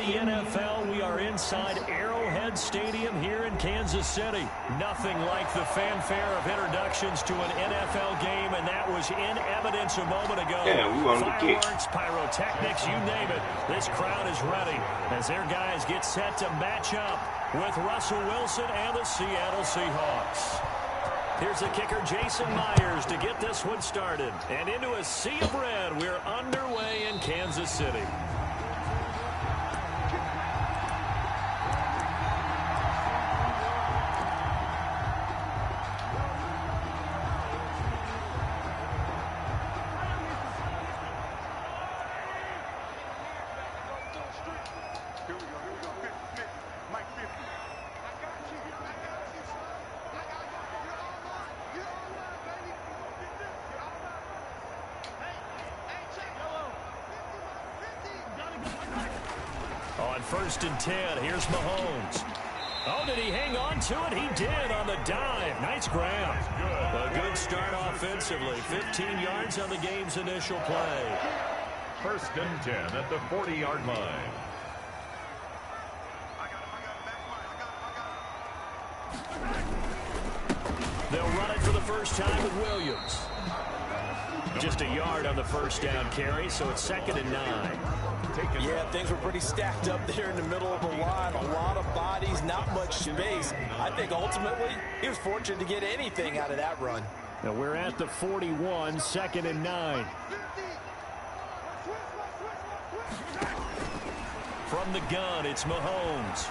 the NFL. We are inside Arrowhead Stadium here in Kansas City. Nothing like the fanfare of introductions to an NFL game, and that was in evidence a moment ago. Yeah, we won the kick. Fireworks, pyrotechnics, you name it. This crowd is ready as their guys get set to match up with Russell Wilson and the Seattle Seahawks. Here's the kicker, Jason Myers, to get this one started. And into a sea of red, we're underway in Kansas City. On 1st and 10, here's Mahomes. Oh, did he hang on to it? He did on the dive. Nice grab. A good start offensively. 15 yards on the game's initial play. 1st and 10 at the 40-yard line. They'll run it for the first time with Williams. Just a yard on the first down carry, so it's 2nd and 9. Yeah, things were pretty stacked up there in the middle of the line. A lot of bodies, not much space. I think ultimately he was fortunate to get anything out of that run. Now we're at the 41, 2nd and 9. From the gun, it's Mahomes.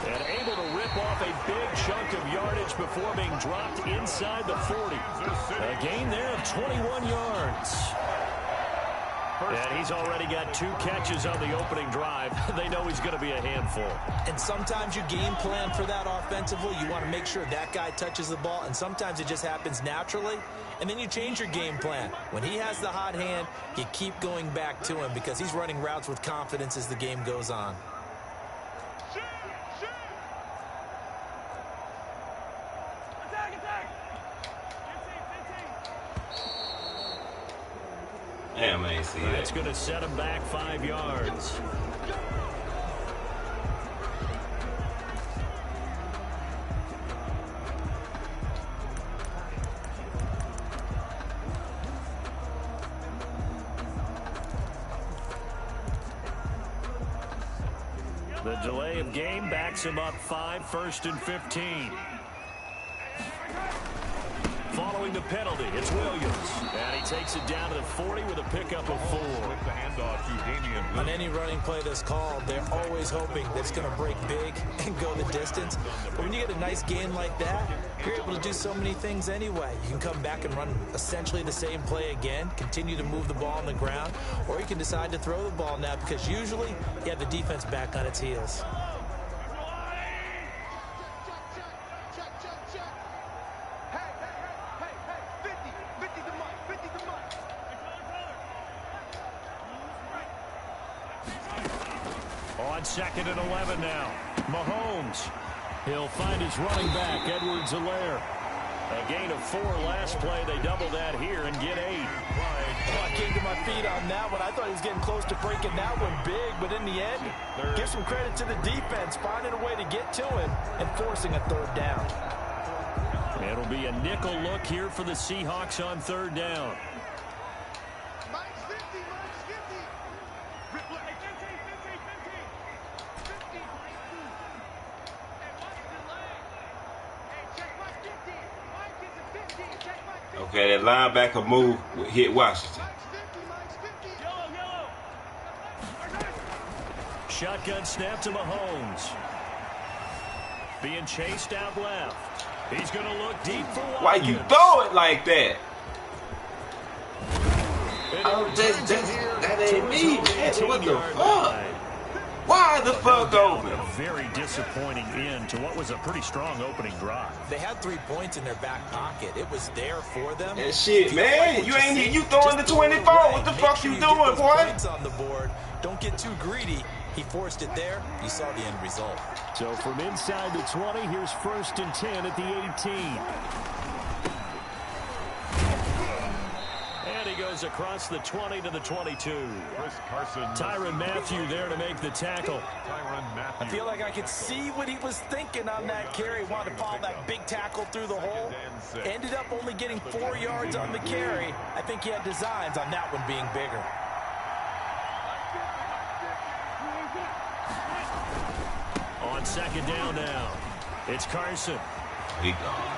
And able to rip off a big chunk of yardage before being dropped inside the 40. A gain there of 21 yards. And he's already got 2 catches on the opening drive. They know he's going to be a handful. And sometimes you game plan for that offensively. You want to make sure that guy touches the ball, and sometimes it just happens naturally. And then you change your game plan. When he has the hot hand, you keep going back to him because he's running routes with confidence as the game goes on. Damn, I ain't see that. That's going to set him back 5 yards. The delay of game backs him up 5, 1st and 15. Following the penalty, it's Williams. And he takes it down to the 40 with a pickup of 4. The handoff to Damian. On any running play that's called, they're always hoping that it's going to break big and go the distance. But when you get a nice gain like that, you're able to do so many things anyway. You can come back and run essentially the same play again, continue to move the ball on the ground, or you can decide to throw the ball now because usually you have the defense back on its heels. On 2nd and 11 now. Mahomes. He'll find his running back, Edwards-Helaire. A gain of 4 last play. They double that here and get 8. I came to my feet on that one. I thought he was getting close to breaking that one big, but in the end, give some credit to the defense, finding a way to get to him and forcing a 3rd down. It'll be a nickel look here for the Seahawks on 3rd down. Okay, that linebacker move hit Washington. Shotgun snap to Mahomes. Being chased out left. He's going to look deep for Watkins. Why you throw it like that? Oh, that ain't me, man. What the fuck? Why the fuck open? A very disappointing end to what was a pretty strong opening drive. They had 3 points in their back pocket. It was there for them. That shit, man. You ain't you throwing the 24. What the fuck you doing, boy? Points on the board. Don't get too greedy. He forced it there. You saw the end result. So from inside the 20, here's 1st and 10 at the 18. And he goes scores across the 20 to the 22. Chris Carson. Tyrann Mathieu there to make the tackle. I feel like I could see what he was thinking on that carry. Wanted to follow that big tackle through the hole. Ended up only getting 4 yards on the carry. I think he had designs on that one being bigger. On second down now, it's Carson. He gone.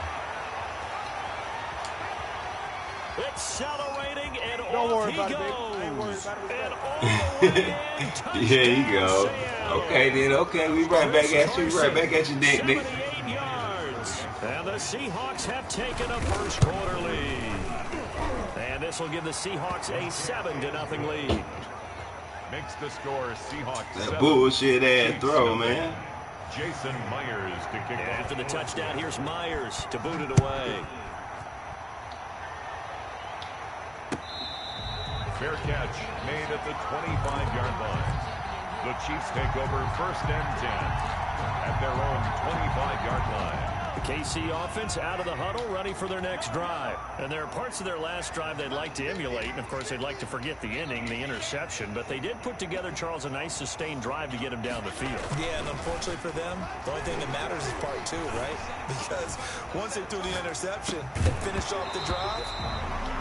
Accelerating and Don't off worry he about goes. it, Big. I ain't worried about it. And all the way in, touchdown, Here you go. Seattle. Okay, then. Okay, we right back at you. Right back at you, Nick. 78 yards. And the Seahawks have taken a first quarter lead. And this will give the Seahawks a 7-0 lead. Makes the score Seahawks. That 7. bullshit ass throw, man. Jason Myers to kick off. After the touchdown, here's Myers to boot it away. Fair catch made at the 25-yard line. The Chiefs take over 1st and 10 at their own 25-yard line. The KC offense out of the huddle, ready for their next drive. And there are parts of their last drive they'd like to emulate. And, of course, they'd like to forget the inning, the interception. But they did put together, Charles, a nice sustained drive to get them down the field. Yeah, and unfortunately for them, the only thing that matters is part 2, right? Because once they threw the interception and finished off the drive,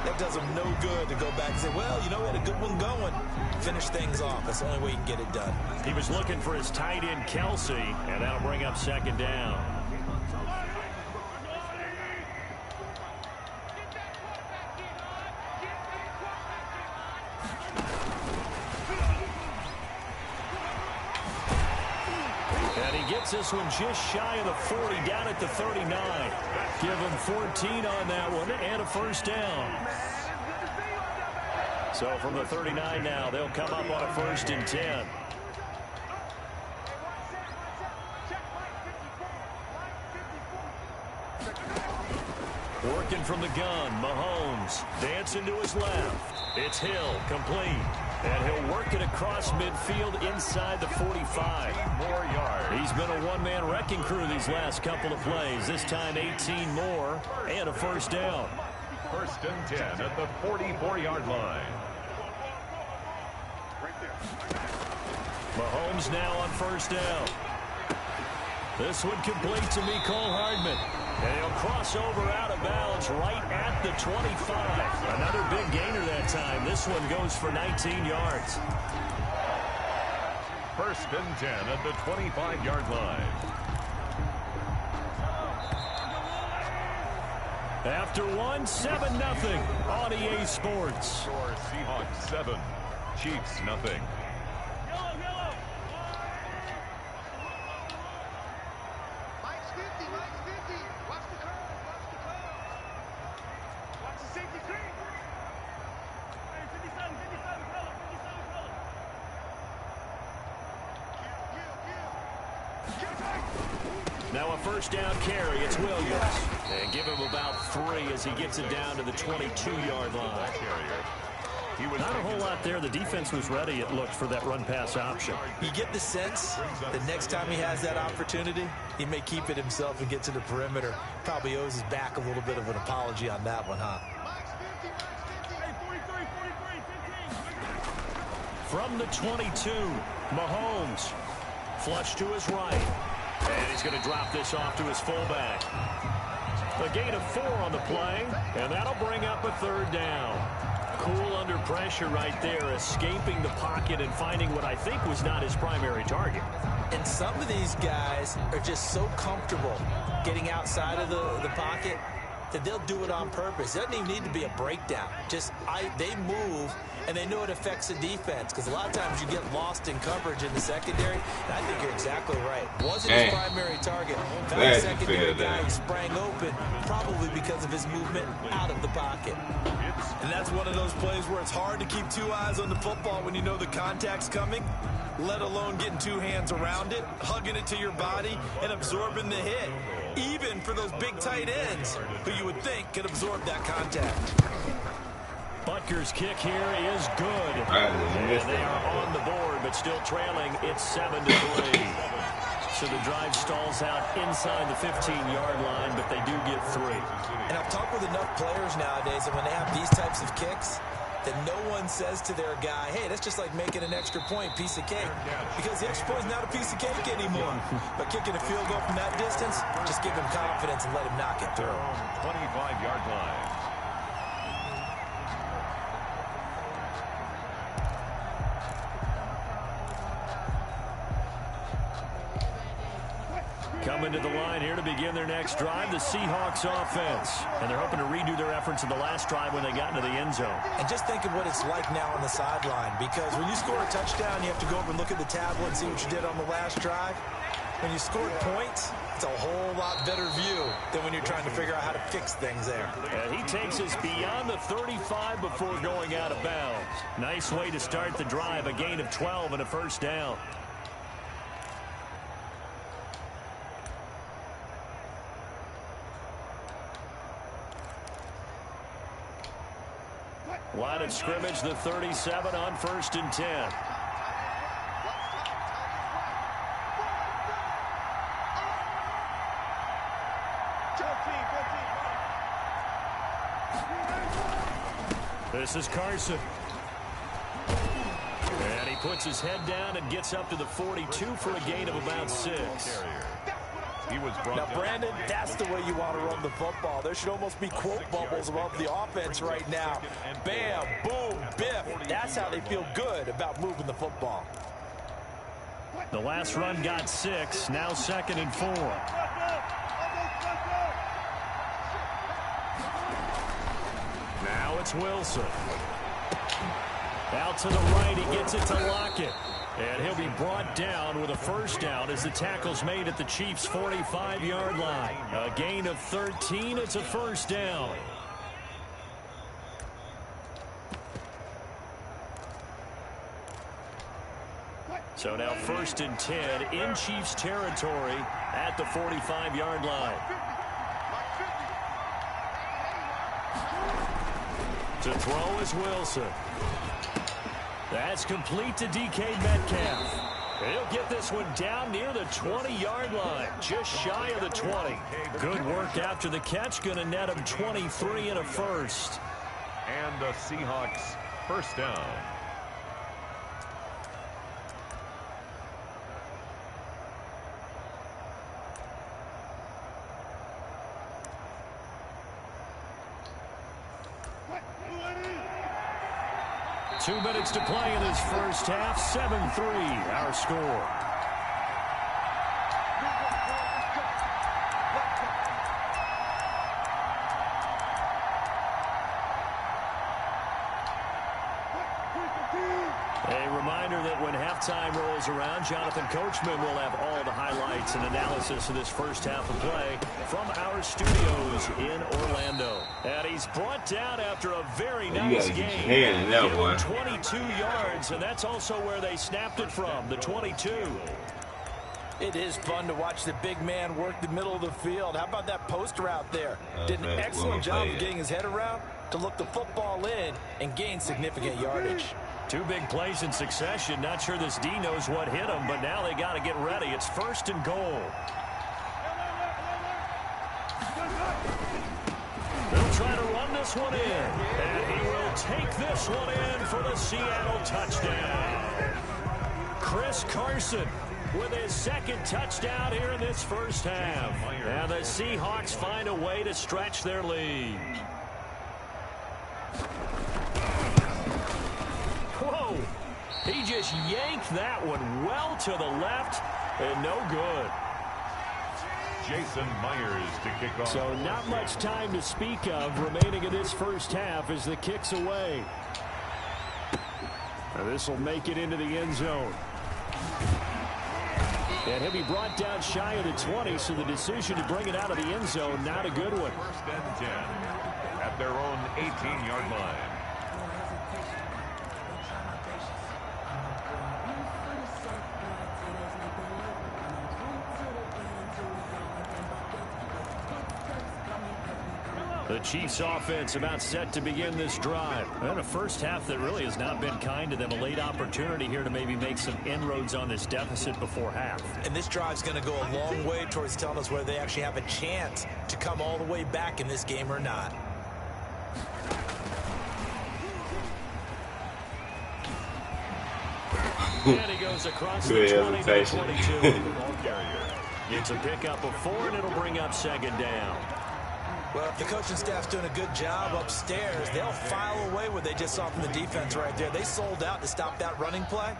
that does them no good to go back and say, well, you know, we had a good one going. Finish things off. That's the only way you can get it done. He was looking for his tight end, Kelsey, and that'll bring up second down. And he gets this one just shy of the 40, down at the 39. Give him 14 on that one and a first down. So from the 39 now, they'll come up on a 1st and 10. Working from the gun, Mahomes dancing to his left. It's Hill, complete. And he'll work it across midfield inside the 45. More yards. He's been a one-man wrecking crew these last couple of plays. This time 18 more and a first down. 1st and 10 at the 44-yard line. Mahomes now on first down. This one complete to Mecole Hardman. And he'll cross over out of bounds right at the 25. Another big gainer that time. This one goes for 19 yards. 1st and 10 at the 25-yard line. After one, 7-0 on EA Sports. Score Seahawks 7, Chiefs nothing. Now a first down carry. It's Williams. And give him about 3 as he gets it down to the 22-yard line. Not a whole lot there. The defense was ready, it looked, for that run-pass option. You get the sense that next time he has that opportunity, he may keep it himself and get to the perimeter. Probably owes his back a little bit of an apology on that one, huh? From the 22, Mahomes. Flush to his right. And he's going to drop this off to his fullback. A gain of 4 on the play, and that'll bring up a 3rd down. Cool under pressure right there, escaping the pocket and finding what I think was not his primary target. And some of these guys are just so comfortable getting outside of the pocket that they'll do it on purpose. It doesn't even need to be a breakdown. They move, and they know it affects the defense, because a lot of times you get lost in coverage in the secondary, and I think you're exactly right. Wasn't his primary target. Found a secondary guy who sprang open, probably because of his movement out of the pocket. And that's one of those plays where it's hard to keep 2 eyes on the football when you know the contact's coming, let alone getting 2 hands around it, hugging it to your body, and absorbing the hit. Even for those big tight ends who you would think could absorb that contact. Butker's kick here is good. And they are on the board, but still trailing. It's 7-3. So the drive stalls out inside the 15-yard line, but they do get 3. And I've talked with enough players nowadays that when they have these types of kicks, that no one says to their guy, hey, that's just like making an extra point, piece of cake. Because the extra point is not a piece of cake anymore. But kicking a field goal from that distance, just give him confidence and let him knock it through. 25-yard line. Coming to the line here to begin their next drive, the Seahawks offense. And they're hoping to redo their efforts in the last drive when they got into the end zone. And just think of what it's like now on the sideline, because when you score a touchdown, you have to go over and look at the tablet and see what you did on the last drive. When you scored points, it's a whole lot better view than when you're trying to figure out how to fix things there. And he takes us beyond the 35 before going out of bounds. Nice way to start the drive, a gain of 12 and a first down. Line of scrimmage, the 37 on 1st and 10. This is Carson. And he puts his head down and gets up to the 42 for a gain of about 6. He was now, Brandon, that's the way you want to run the football. There should almost be quote bubbles above the offense right now. Bam, boom, biff. That's how they feel good about moving the football. The last run got 6. Now 2nd and 4. Now it's Wilson. Out to the right. He gets it to Lockett. And he'll be brought down with a first down as the tackle's made at the Chiefs' 45-yard line. A gain of 13. It's a first down. So now 1st and 10 in Chiefs territory at the 45-yard line. To throw is Wilson. That's complete to DK Metcalf. He'll get this one down near the 20-yard line, just shy of the 20. Good work after the catch, going to net him 23 and a first. And the Seahawks first down. Two minutes to play in this first half. 7-3, our score. A reminder that when halftime rolls around, Jonathan Coachman will have all the highlights and analysis of this first half of play from our studios in Orlando. And he's brought down after a very nice game. 22 yards, and that's also where they snapped it from, the 22. It is fun to watch the big man work the middle of the field. How about that post route there? Did an excellent job of getting his head around to look the football in and gain significant yardage. Two big plays in succession. Not sure this D knows what hit him, but now they got to get ready. It's 1st and goal. They'll try to run this one in, and he will take this one in for the Seattle touchdown. Chris Carson with his 2nd touchdown here in this first half. And the Seahawks find a way to stretch their lead. Whoa! He just yanked that one well to the left, and no good. Jason Myers to kick off. So not much time to speak of remaining in this first half as the kick's away. This will make it into the end zone. And he'll be brought down shy of the 20, so the decision to bring it out of the end zone, not a good one. 1st and 10 at their own 18-yard line. The Chiefs offense about set to begin this drive. And a first half that really has not been kind to them. A late opportunity here to maybe make some inroads on this deficit before half. And this drive's going to go a long way towards telling us whether they actually have a chance to come all the way back in this game or not. And he goes across the Good 20 to the hesitation. 22. It's a pickup of 4, and it'll bring up second down. Well, if the coaching staff's doing a good job upstairs, they'll file away what they just saw from the defense right there. They sold out to stop that running play.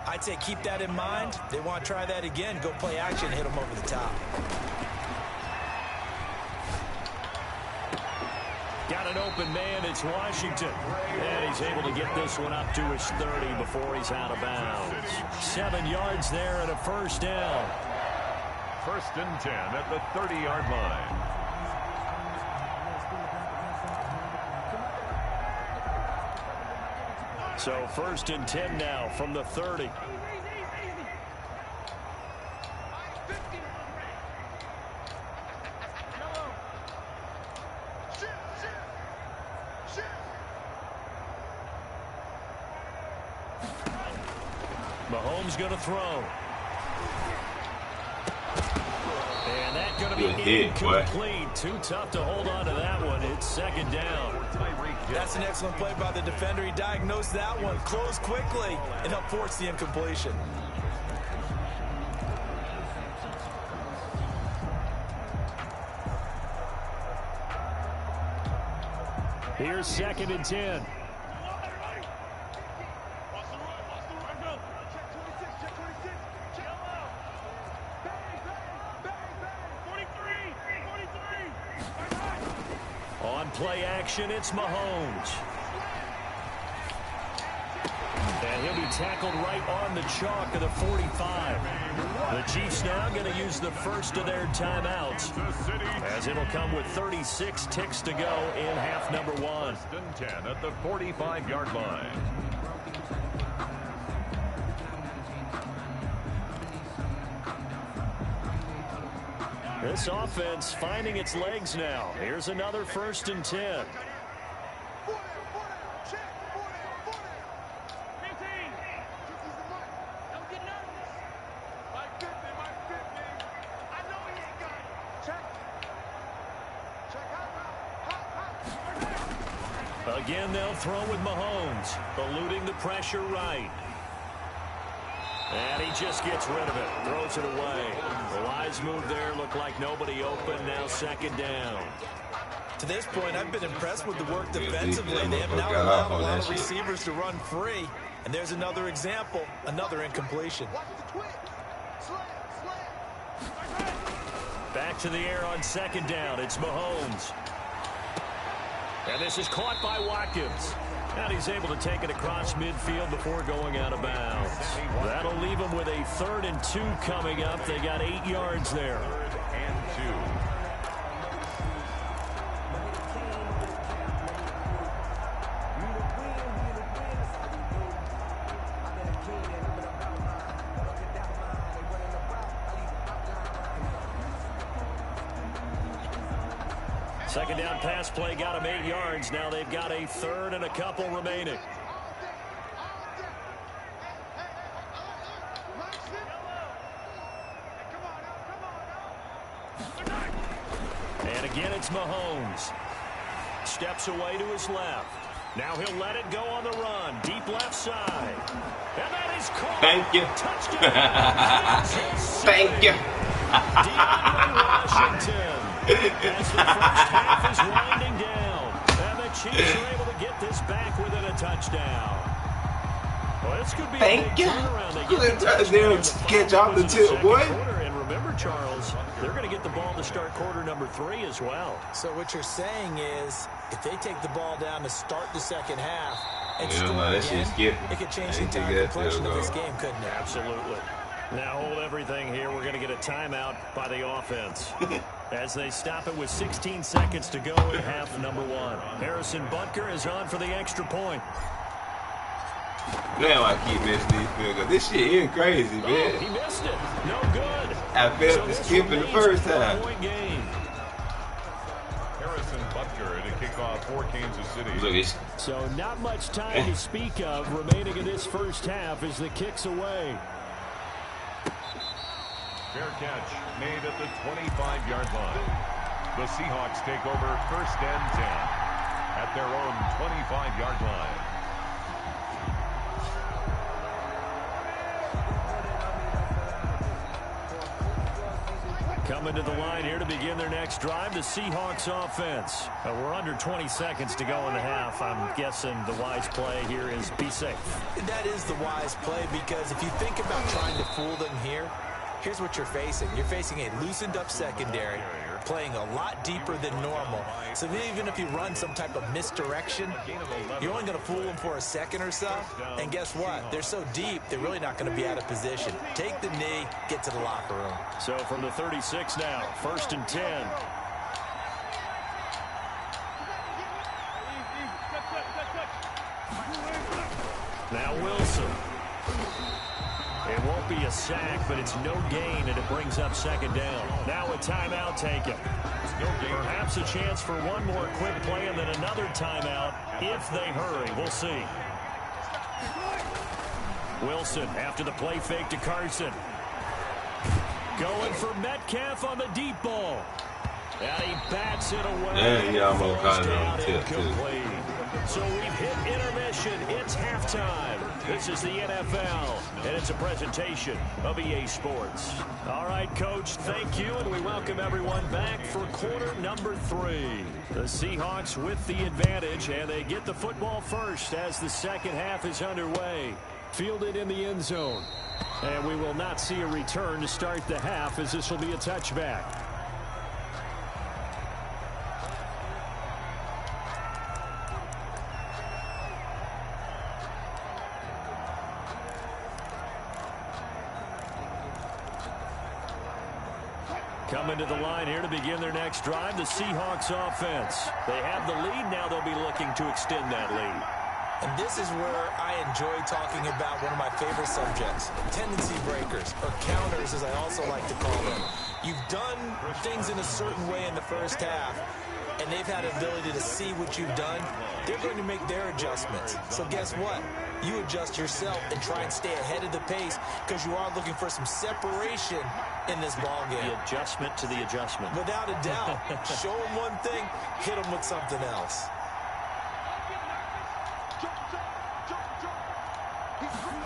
I'd say keep that in mind. They want to try that again, go play action, hit them over the top. Got an open man, it's Washington. And he's able to get this one up to his 30 before he's out of bounds. 7 yards there and a first down. 1st and 10 at the 30-yard line. So 1st and 10 now from the 30. Mahomes going to throw. And that's going to be incomplete. Too tough to hold on to that one. It's second down. That's an excellent play by the defender. He diagnosed that one, closed quickly, and helped force the incompletion. Here's 2nd and 10. On play action, it's Mahomes. And he'll be tackled right on the chalk of the 45. The Chiefs now going to use the first of their timeouts, as it'll come with 36 ticks to go in half number 1. 1st and 10 at the 45-yard line. This offense finding its legs now. Here's another 1st and 10. Again, they'll throw with Mahomes, eluding the pressure right. And he just gets rid of it, throws it away. The wise move there, looked like nobody open, now second down. To this point, I've been impressed with the work defensively. They have now allowed a lot of receivers to run free. And there's another example, another incompletion. Back to the air on second down, it's Mahomes. And this is caught by Watkins. And he's able to take it across midfield before going out of bounds. That'll leave them with a 3rd and 2 coming up. They got 8 yards there. 3rd and 2. Second down pass play got them 8 yards. Now they've got a 3rd and a couple remaining. And again, it's Mahomes. Steps away to his left. Now he'll let it go on the run. Deep left side. And that is caught. Thank you. Touchdown. Thank you. Washington. As the first half is winding down. And the Chiefs are able to get this back within a touchdown. Well, this could be a big turnaround. They get the touchdown catch off the tip, boy. And remember, Charles, they're going to get the ball to start quarter number 3 as well. So what you're saying is, if they take the ball down to start the second half and Yeah, score no, that again, shit's skipping. it could change I the didn't think entire that complexion of field this goal. game, couldn't it? Absolutely. Now hold everything here. We're going to get a timeout by the offense. As they stop it with 16 seconds to go in half number 1. Harrison Butker is on for the extra point. Damn, I keep missing these field goals. This shit is crazy, man. Oh, he missed it. No good. I failed to skip in the first time. Harrison Butker to kick off for Kansas City. Look, it's So not much time to speak of remaining in this first half as the kick's away. Fair catch made at the 25-yard line. The Seahawks take over 1st and 10 at their own 25-yard line. Coming to the line here to begin their next drive, the Seahawks offense. We're under 20 seconds to go in the half. I'm guessing the wise play here is be safe. That is the wise play, because if you think about trying to fool them here, here's what you're facing. You're facing a loosened up secondary, playing a lot deeper than normal. So even if you run some type of misdirection, you're only going to fool them for a second or so. And guess what? They're so deep, they're really not going to be out of position. Take the knee, get to the locker room. So from the 36 now, 1st and 10. Now Wilson. It won't be a sack, but it's no gain, and it brings up 2nd down. Now a timeout taken. Perhaps a chance for one more quick play and then another timeout if they hurry. We'll see. Wilson after the play fake to Carson. Going for Metcalf on the deep ball. And he bats it away. And he almost caught it on the tip, too. So we've hit intermission. It's halftime. This is the NFL, and it's a presentation of EA Sports. All right, Coach, thank you, and we welcome everyone back for quarter number 3. The Seahawks with the advantage, and they get the football first as the second half is underway. Fielded in the end zone. And we will not see a return to start the half, as this will be a touchback. Coming to the line here to begin their next drive, the Seahawks offense. They have the lead. Now they'll be looking to extend that lead. And this is where I enjoy talking about one of my favorite subjects, tendency breakers, or counters as I also like to call them. You've done things in a certain way in the first half, and they've had an ability to see what you've done. They're going to make their adjustments. So guess what? You adjust yourself and try and stay ahead of the pace, because you are looking for some separation in this ball game. The adjustment to the adjustment. Without a doubt. Show them one thing, hit them with something else.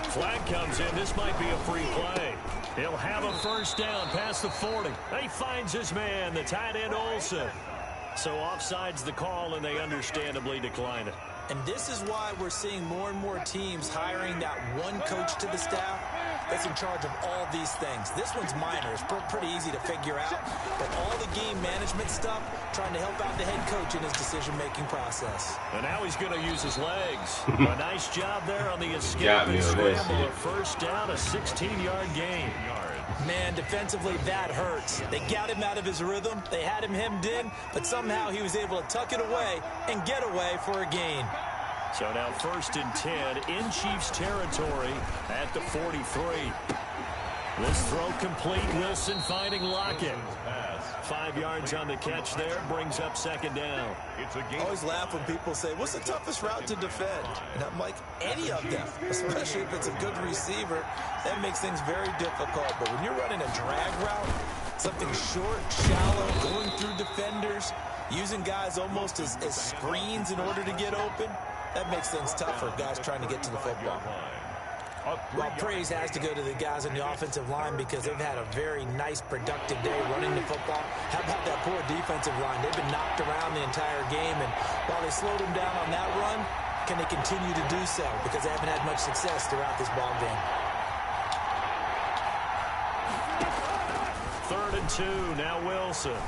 Flag comes in. This might be a free play. He'll have a first down past the 40. He finds his man, the tight end Olsen. So offside's the call, and they understandably decline it. And this is why we're seeing more and more teams hiring that one coach to the staff that's in charge of all these things. This one's minor. It's pretty easy to figure out. But all the game management stuff, trying to help out the head coach in his decision-making process. And now he's going to use his legs. A nice job there on the escape and scramble. A first down, a 16-yard gain. Man, defensively, that hurts. They got him out of his rhythm. They had him hemmed in, but somehow he was able to tuck it away and get away for a gain. So now 1st and 10 in Chiefs territory at the 43. This throw complete. Wilson finding Lockett. 5 yards on the catch there. Brings up 2nd down. I always laugh when people say, what's the toughest route to defend? And I'm like, any of them, especially if it's a good receiver. That makes things very difficult. But when you're running a drag route, something short, shallow, going through defenders, using guys almost as screens in order to get open, that makes things tough for guys trying to get to the football. Well, praise has to go to the guys on the offensive line, because they've had a very nice, productive day running the football. How about that poor defensive line? They've been knocked around the entire game, and while they slowed them down on that run, can they continue to do so? Because they haven't had much success throughout this ball game. 3rd and 2, now Wilson.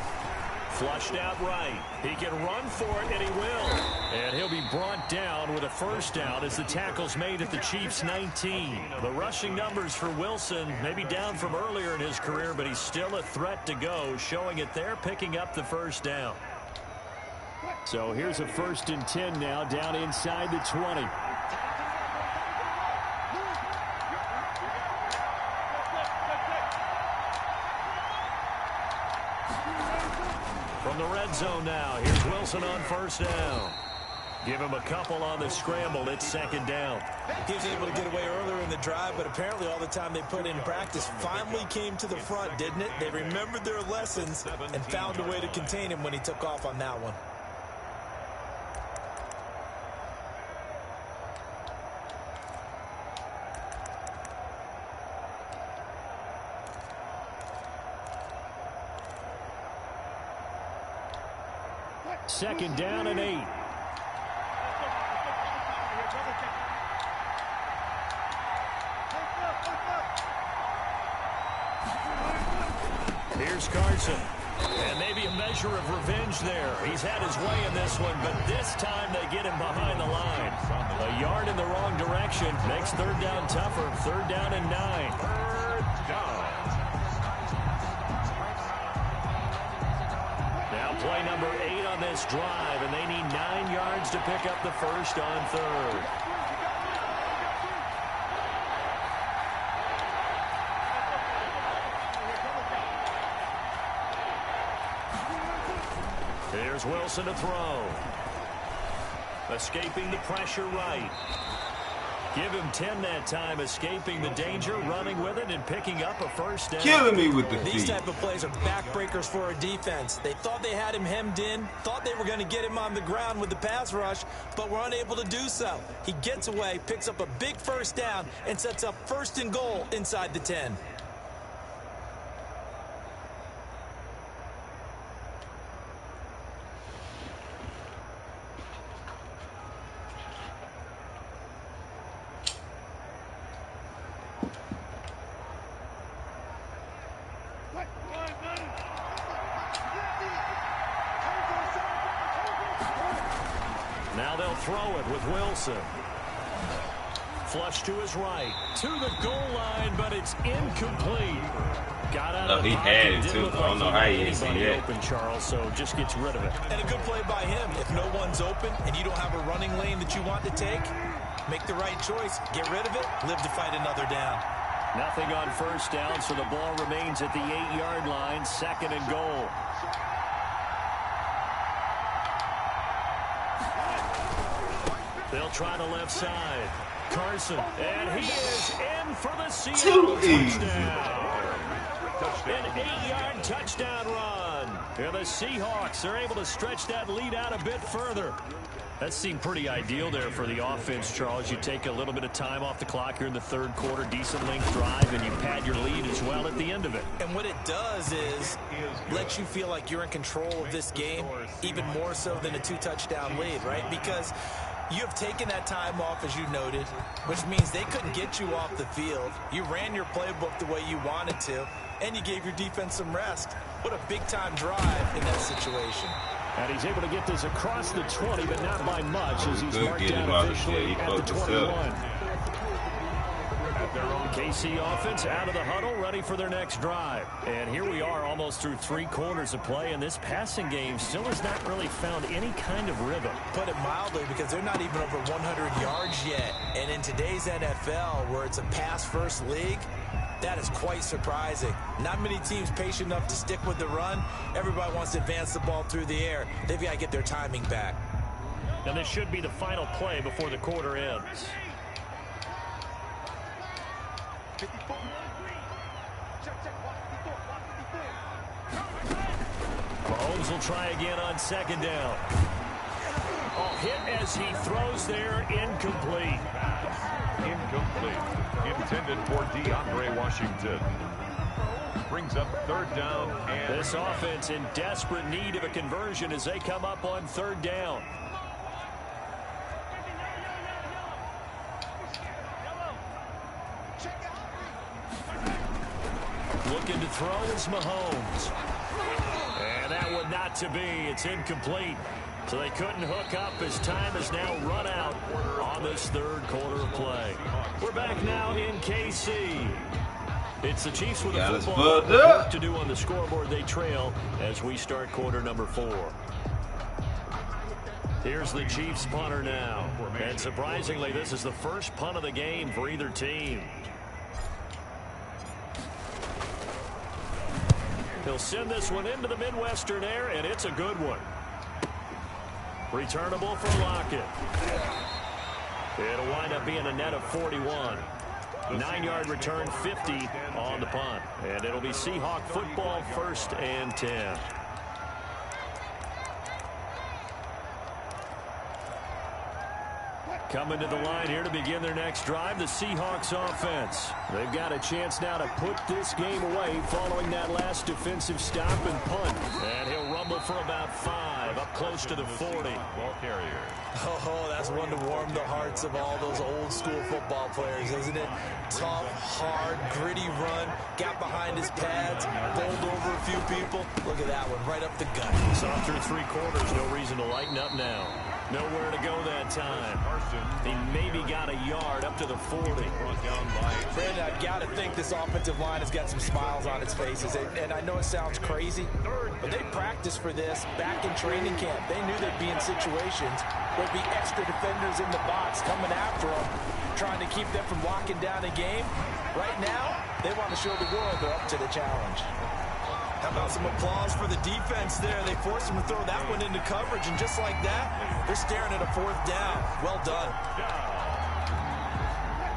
Flushed out right. He can run for it, and he will. And he'll be brought down with a first down as the tackle's made at the Chiefs' 19. The rushing numbers for Wilson maybe down from earlier in his career, but he's still a threat to go, showing it there, picking up the first down. So here's a 1st and 10 now, down inside the 20. From the red zone now, here's Wilson on first down. Give him a couple on the scramble. It's 2nd down. He was able to get away earlier in the drive, but apparently all the time they put in practice finally came to the front, didn't it? They remembered their lessons and found a way to contain him when he took off on that one. 2nd down and 8. Here's Carson. And maybe a measure of revenge there. He's had his way in this one, but this time they get him behind the line. A yard in the wrong direction makes 3rd down tougher. 3rd down and 9. 3rd down. Now play number 8 on this drive, and they need 9 yards to pick up the first on 3rd. Here's Wilson to throw. Escaping the pressure right. Give him 10 that time, escaping the danger, running with it, and picking up a 1st down. Killing me with the feet. These type of plays are backbreakers for a defense. They thought they had him hemmed in, thought they were going to get him on the ground with the pass rush, but were unable to do so. He gets away, picks up a big 1st down, and sets up 1st and goal inside the 10. Now they'll throw it with Wilson. Flush to his right. To the goal line, but it's incomplete. Got out of the pocket. He had it too. I don't know how he is yet. Open, Charles, so just gets rid of it. And a good play by him. If no one's open and you don't have a running lane that you want to take, make the right choice. Get rid of it. Live to fight another down. Nothing on 1st down, so the ball remains at the 8-yard line. 2nd and goal. They'll try the left side. Carson, and he is in for the Seattle touchdown. An 8-yard touchdown run. And the Seahawks are able to stretch that lead out a bit further. That seemed pretty ideal there for the offense, Charles. You take a little bit of time off the clock here in the 3rd quarter, decent length drive, and you pad your lead as well at the end of it. And what it does is let you feel like you're in control of this game, even more so than a 2-touchdown lead, right? Because you have taken that time off, as you noted, which means they couldn't get you off the field. You ran your playbook the way you wanted to, and you gave your defense some rest. What a big-time drive in that situation. And he's able to get this across the 20, but not by much, as he's marked down officially at the 21. KC offense out of the huddle, ready for their next drive. And here we are almost through 3 quarters of play, and this passing game still has not really found any kind of rhythm. Put it mildly, because they're not even over 100 yards yet. And in today's NFL, where it's a pass-first league, that is quite surprising. Not many teams patient enough to stick with the run. Everybody wants to advance the ball through the air. They've got to get their timing back. And this should be the final play before the quarter ends. Mahomes will try again on 2nd down. Oh, hit as he throws there, incomplete. Incomplete. Intended for DeAndre Washington. Brings up 3rd down. And this offense in desperate need of a conversion as they come up on 3rd down. Looking to throw is Mahomes. And that one not to be. It's incomplete. So they couldn't hook up as time has now run out on this 3rd quarter of play. We're back now in KC. It's the Chiefs with a football work to do on the scoreboard. They trail as we start quarter number 4. Here's the Chiefs punter now. And surprisingly, this is the first punt of the game for either team. He'll send this one into the Midwestern air, and it's a good one. Returnable for Lockett. It'll wind up being a net of 41. 9-yard return, 50 on the punt. And it'll be Seahawk football, 1st and 10. Coming to the line here to begin their next drive, the Seahawks offense. They've got a chance now to put this game away following that last defensive stop and punt. And he'll rumble for about 5, up close to the 40. Ball carrier. Oh, that's one to warm the hearts of all those old school football players, isn't it? Tough, hard, gritty run, got behind his pads, bowled over a few people. Look at that one, right up the gut. Saw through 3 quarters, no reason to lighten up now. Nowhere to go that time. He maybe got a yard up to the 40. Brandon, I've got to think this offensive line has got some smiles on its faces. And I know it sounds crazy, but they practiced for this back in training camp. They knew they'd be in situations where there'd be extra defenders in the box coming after them, trying to keep them from locking down a game. Right now, they want to show the world they're up to the challenge. How about some applause for the defense there? They forced him to throw that one into coverage, and just like that, they're staring at a 4th down. Well done.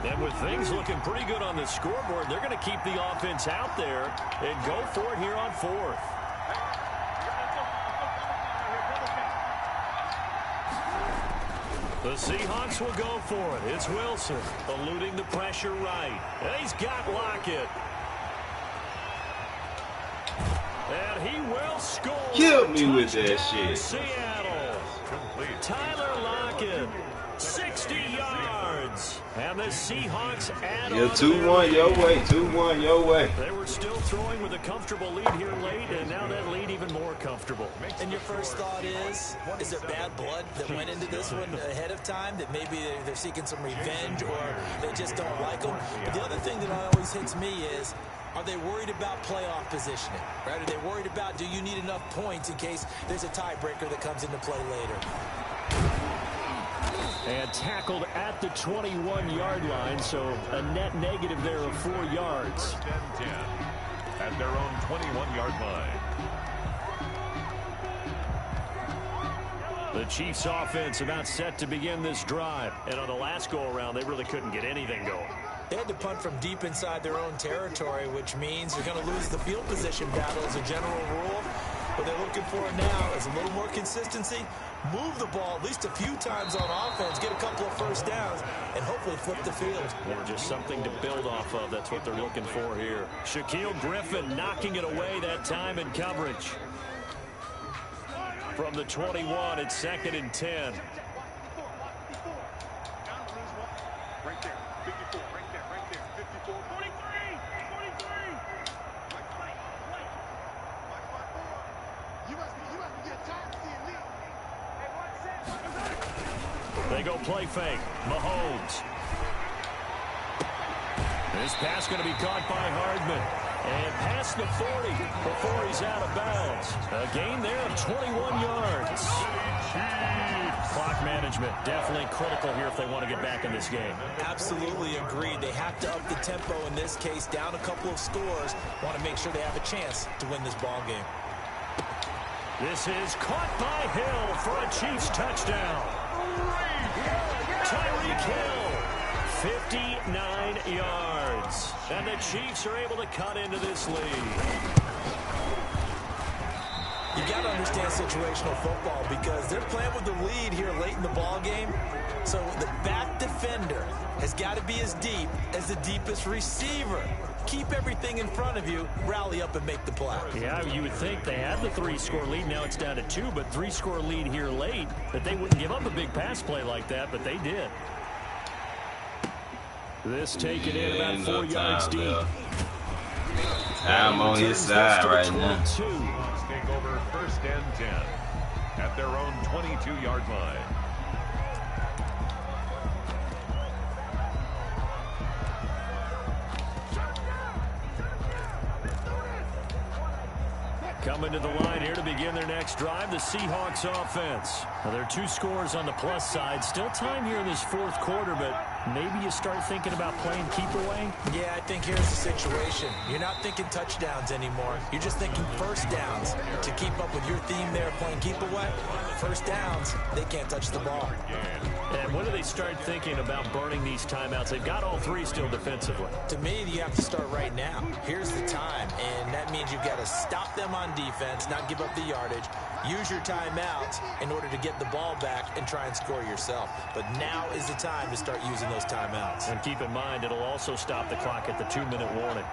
And with things looking pretty good on the scoreboard, they're going to keep the offense out there and go for it here on 4th. The Seahawks will go for it. It's Wilson eluding the pressure right. And he's got Lockett. And he will score. Kill me with that shit. Seattle. Tyler Lockett, 60 yards. And the Seahawks add on. 2-1 your way. 2-1 your way. They were still throwing with a comfortable lead here late, and now that lead even more comfortable. And your first thought is there bad blood that went into this one ahead of time, that maybe they're seeking some revenge or they just don't like them? But the other thing that always hits me is, are they worried about playoff positioning? Right? Are they worried about, do you need enough points in case there's a tiebreaker that comes into play later? And tackled at the 21-yard line, so a net negative there of 4 yards. 10 at their own 21-yard line. The Chiefs offense about set to begin this drive. And on the last go-around, they really couldn't get anything going. They had to punt from deep inside their own territory, which means they're going to lose the field position battle as a general rule. What they're looking for now is a little more consistency, move the ball at least a few times on offense, get a couple of first downs, and hopefully flip the field. Or just something to build off of. That's what they're looking for here. Shaquille Griffin knocking it away that time in coverage. From the 21, it's 2nd and 10. They go play fake. Mahomes. This pass going to be caught by Hardman. And past the 40 before he's out of bounds. A gain there of 21 yards. Clock management definitely critical here if they want to get back in this game. Absolutely agreed. They have to up the tempo in this case, down a couple of scores. Want to make sure they have a chance to win this ball game. This is caught by Hill for a Chiefs touchdown. Tyreek Hill, 59 yards. And the Chiefs are able to cut into this lead. You got to understand situational football because they're playing with the lead here late in the ball game. So the back defender has got to be as deep as the deepest receiver. Keep everything in front of you, rally up and make the play. Yeah, you would think they had the 3-score lead. Now it's down to 2, but 3-score lead here late, that they wouldn't give up a big pass play like that, but they did. This taken in about 4 yards deep. I'm on his side right now. Take over 1st and 10 at their own 22-yard line. Coming to the line here to begin their next drive, the Seahawks offense. Now, there are 2 scores on the plus side. Still time here in this 4th quarter, but maybe you start thinking about playing keep away? Yeah, I think here's the situation. You're not thinking touchdowns anymore. You're just thinking first downs. To keep up with your theme there, playing keep away, first downs, they can't touch the ball. And when do they start thinking about burning these timeouts? They've got all 3 still defensively. To me, you have to start right now. Here's the time, and that means you've got to stop them on defense, not give up the yardage, use your timeouts in order to get the ball back and try and score yourself. But now is the time to start using those timeouts. And keep in mind, it'll also stop the clock at the 2-minute warning.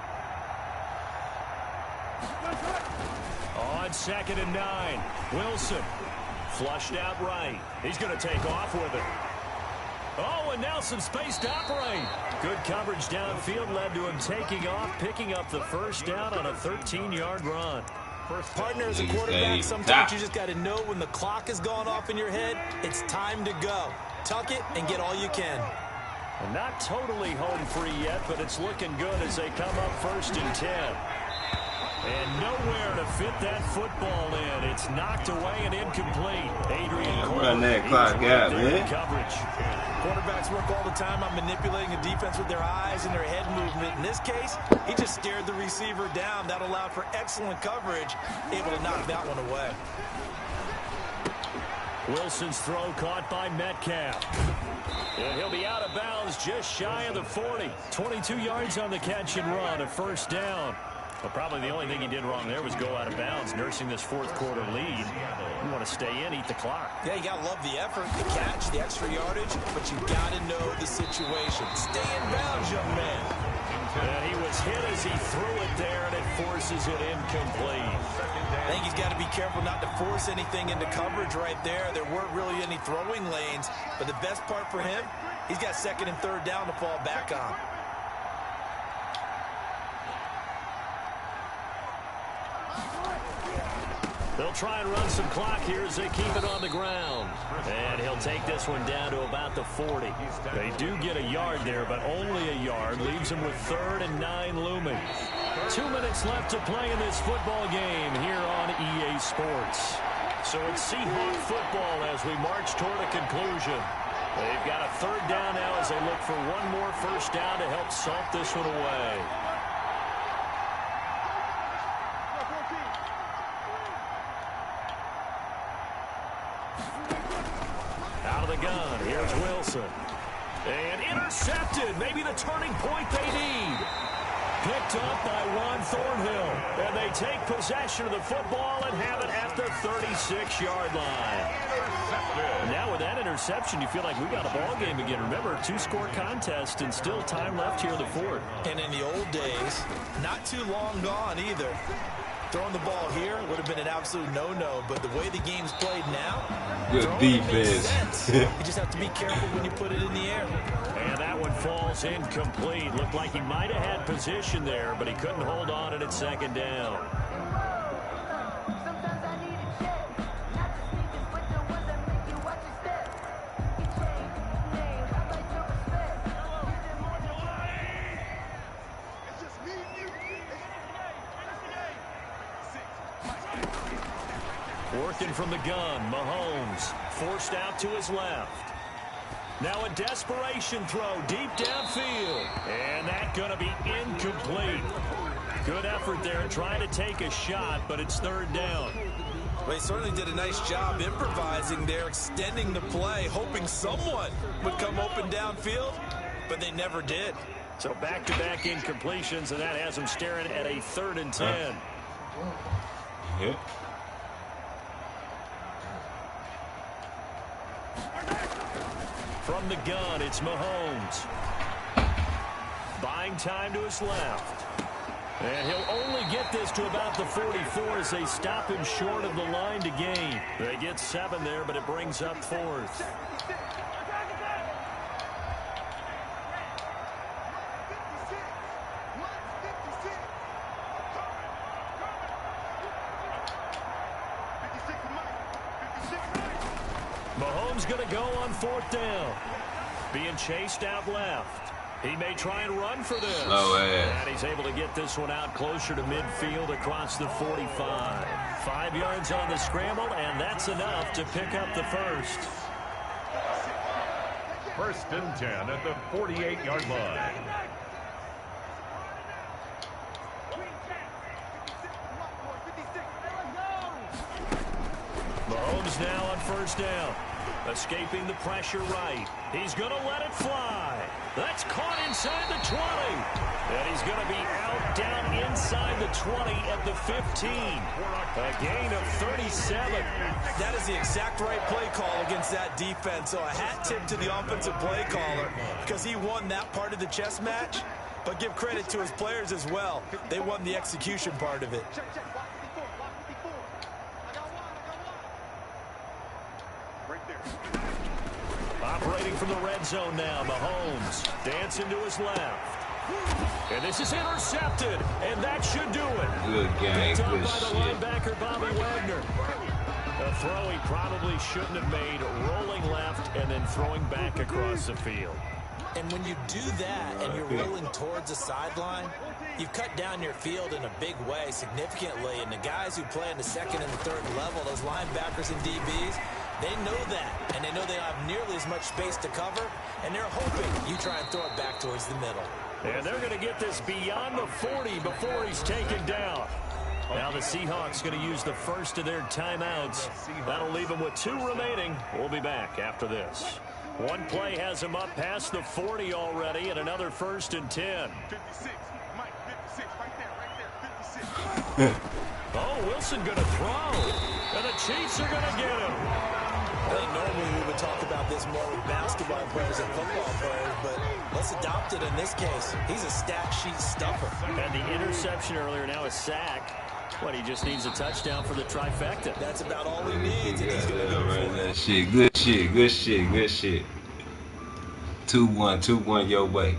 On 2nd and 9, Wilson flushed out right. He's going to take off with it. Oh, and now some space to operate. Good coverage downfield led to him taking off, picking up the first down on a 13-yard run. Partner, as a quarterback, sometimes you just got to know when the clock is going off in your head, it's time to go. Tuck it and get all you can. And not totally home free yet, but it's looking good as they come up 1st and 10. And nowhere to fit that football in. It's knocked away and incomplete. Adrian run that clock out, man. Coverage. Quarterbacks work all the time on manipulating a defense with their eyes and their head movement. In this case, he just stared the receiver down. That allowed for excellent coverage, able to knock that one away. Wilson's throw caught by Metcalf. And he'll be out of bounds just shy of the 40. 22 yards on the catch and run, a 1st down. But probably the only thing he did wrong there was go out of bounds, nursing this 4th quarter lead. You want to stay in, eat the clock. Yeah, you got to love the effort, the catch, the extra yardage, but you got to know the situation. Stay in bounds, young man. And he was hit as he threw it there, and it forces it incomplete. I think he's got to be careful not to force anything into coverage right there. There weren't really any throwing lanes, but the best part for him, he's got 2nd and 3rd down to fall back on. They'll try and run some clock here as they keep it on the ground. And he'll take this one down to about the 40. They do get a yard there, but only a yard. Leaves them with 3rd and 9 looming. 2 minutes left to play in this football game here on EA Sports. So it's Seahawk football as we march toward a conclusion. They've got a 3rd down now as they look for one more 1st down to help salt this one away. Out of the gun, here's Wilson. And intercepted, maybe the turning point they need. Picked up by Juan Thornhill. And they take possession of the football and have it at the 36-yard line. Now with that interception, you feel like we got a ball game again. Remember, 2-score contest and still time left here in the 4th. And in the old days, not too long gone either. Throwing the ball here would have been an absolute no-no, but the way the game's played now, good defense. You just have to be careful when you put it in the air. And that one falls incomplete. Looked like he might have had position there, but he couldn't hold on it at 2nd down. Working from the gun, Mahomes forced out to his left. Now a desperation throw deep downfield. And that's going to be incomplete. Good effort there trying to take a shot, but it's 3rd down. Well, he certainly did a nice job improvising there, extending the play, hoping someone would come open downfield, but they never did. So back-to-back incompletions, and that has them staring at a 3rd and 10. Yeah. From the gun, it's Mahomes. Buying time to his left. And he'll only get this to about the 44 as they stop him short of the line to gain. They get 7 there, but it brings up 4th. Mahomes going to go on 4th down. Being chased out left. He may try and run for this. And he's able to get this one out closer to midfield across the 45. 5 yards on the scramble, and that's enough to pick up the 1st. 1st and 10 at the 48-yard line. Mahomes now on 1st down. Escaping the pressure right. He's going to let it fly. That's caught inside the 20. And he's going to be out down inside the 20 at the 15. A gain of 37. That is the exact right play call against that defense. So a hat tip to the offensive play caller because he won that part of the chess match. But give credit to his players as well. They won the execution part of it. Operating from the red zone now, Mahomes dancing to his left. And this is intercepted, and that should do it. Good game, Picked up good by the shit. linebacker, Bobby Wagner. A throw he probably shouldn't have made, rolling left and then throwing back across the field. And when you do that and you're rolling towards the sideline, you've cut down your field in a big way significantly. And the guys who play in the second and the third level, those linebackers and DBs, they know that. And they know they don't have nearly as much space to cover. And they're hoping you try and throw it back towards the middle. And they're going to get this beyond the 40 before he's taken down. Now the Seahawks going to use the first of their timeouts. That'll leave them with 2 remaining. We'll be back after this. One play has him up past the 40 already, and another 1st and 10. 56. Mike, 56. Right there. 56. Oh, Wilson going to throw. And the Chiefs are going to get him. I think normally we would talk about this more with basketball players and football players, but let's adopt it in this case. He's a stat sheet stuffer. And the interception earlier, now a sack. What, he just needs a touchdown for the trifecta. That's about all he needs, and he's going to go for it. That shit. Good shit, good shit, good shit. 2-1, 2-1 your way.